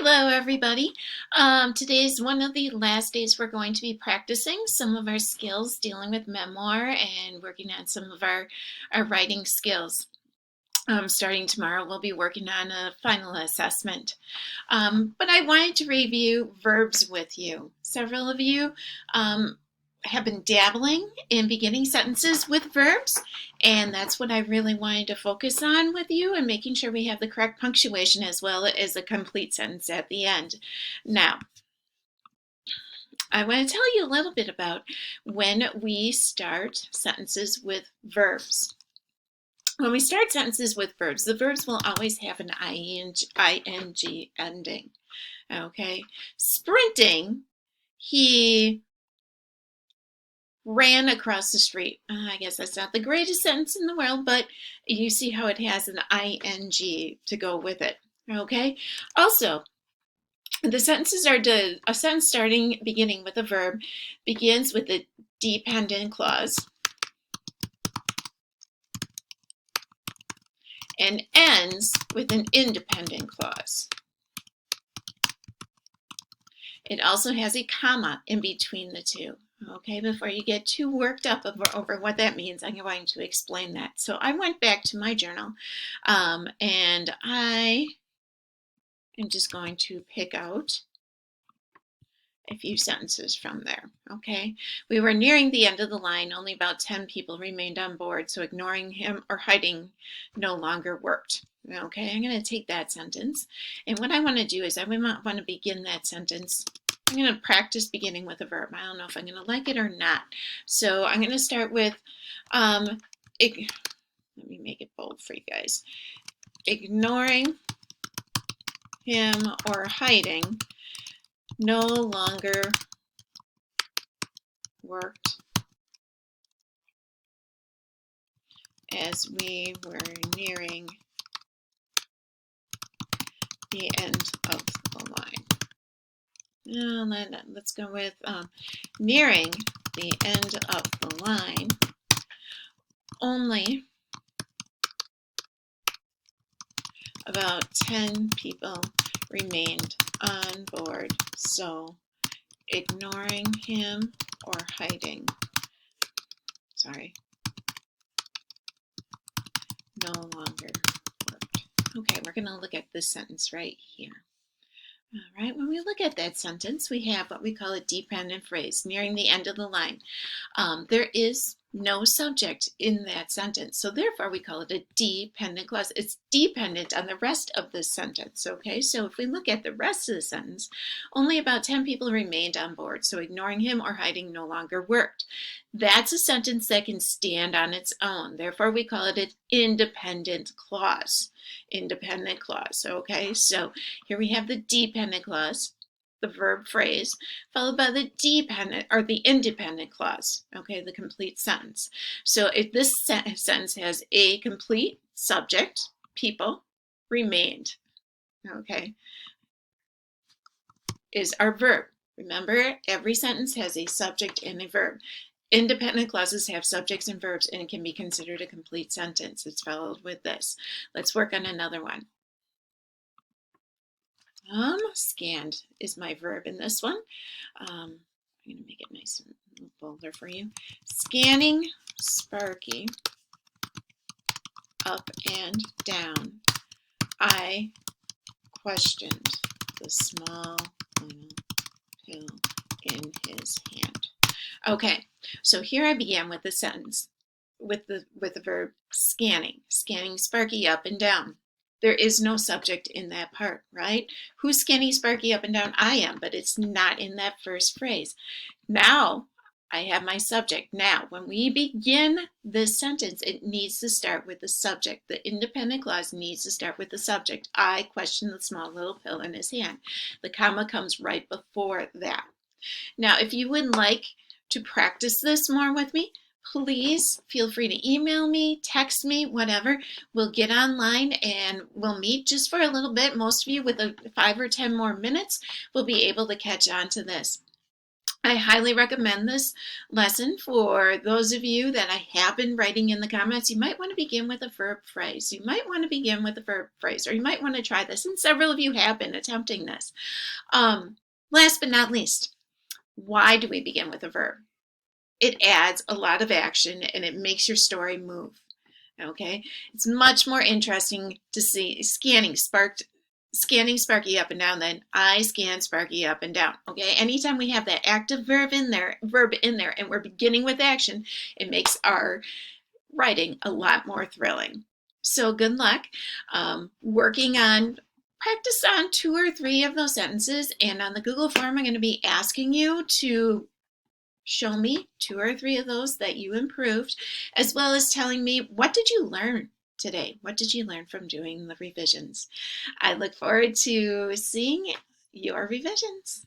Hello, everybody. Today is one of the last days we're going to be practicing some of our skills dealing with memoir and working on some of our writing skills. Starting tomorrow, we'll be working on a final assessment. But I wanted to review verbs with you. Several of you have been dabbling in beginning sentences with verbs, and that's what I really wanted to focus on with you, and making sure we have the correct punctuation as well as a complete sentence at the end. Now, I want to tell you a little bit about when we start sentences with verbs. When we start sentences with verbs, the verbs will always have an ing ending. Okay, sprinting, he ran across the street. I guess that's not the greatest sentence in the world, but you see how it has an ing to go with it. Okay, also, the sentences are a sentence beginning with a verb begins with a dependent clause and ends with an independent clause. It also has a comma in between the two. Okay, before you get too worked up over what that means, I'm going to explain that. So I went back to my journal and I am just going to pick out a few sentences from there. Okay, we were nearing the end of the line. Only about 10 people remained on board, so ignoring him or hiding no longer worked. Okay, I'm going to take that sentence, and what I want to do is I want to begin that sentence. I'm going to practice beginning with a verb. I don't know if I'm going to like it or not. So I'm going to start with, let me make it bold for you guys. Ignoring him or hiding no longer worked as we were nearing the end of the line. Now let's go with nearing the end of the line. Only about 10 people remained on board, so ignoring him or hiding, no longer worked. Okay, we're going to look at this sentence right here. All right, when we look at that sentence, we have what we call a dependent phrase, nearing the end of the line. There is no subject in that sentence, so therefore we call it a dependent clause. It's dependent on the rest of the sentence, okay? So if we look at the rest of the sentence, only about 10 people remained on board, so ignoring him or hiding no longer worked. That's a sentence that can stand on its own, therefore we call it an independent clause. Independent clause, okay? So here we have the dependent clause, the verb phrase, followed by the dependent or the independent clause, okay, the complete sentence. So if this sentence has a complete subject, people remained, okay, is our verb. Remember, every sentence has a subject and a verb. Independent clauses have subjects and verbs and it can be considered a complete sentence. It's followed with this. Let's work on another one. Scanned is my verb in this one. I'm going to make it nice and bolder for you. Scanning Sparky up and down, I questioned the small little pill in his hand. Okay, so here I began with the sentence with the verb scanning Sparky up and down. There is no subject in that part, right? Who's scanning Sparky up and down? I am, but it's not in that first phrase. Now I have my subject. Now, when we begin this sentence, it needs to start with the subject. The independent clause needs to start with the subject. I question the small little pill in his hand. The comma comes right before that. Now, if you would like to practice this more with me, please feel free to email me, text me, whatever. We'll get online and we'll meet just for a little bit. Most of you, with 5 or 10 more minutes, will be able to catch on to this. I highly recommend this lesson for those of you that I have been writing in the comments. You might want to begin with a verb phrase. You might want to begin with a verb phrase, or you might want to try this. And several of you have been attempting this. Last but not least, why do we begin with a verb? It adds a lot of action and it makes your story move. Okay, it's much more interesting to see scanning Sparky up and down than I scan Sparky up and down. Okay, anytime we have that active verb in there, and we're beginning with action, it makes our writing a lot more thrilling. So good luck working on. Practice on 2 or 3 of those sentences, and on the Google form, I'm going to be asking you to show me 2 or 3 of those that you improved, as well as telling me, what did you learn today? What did you learn from doing the revisions? I look forward to seeing your revisions.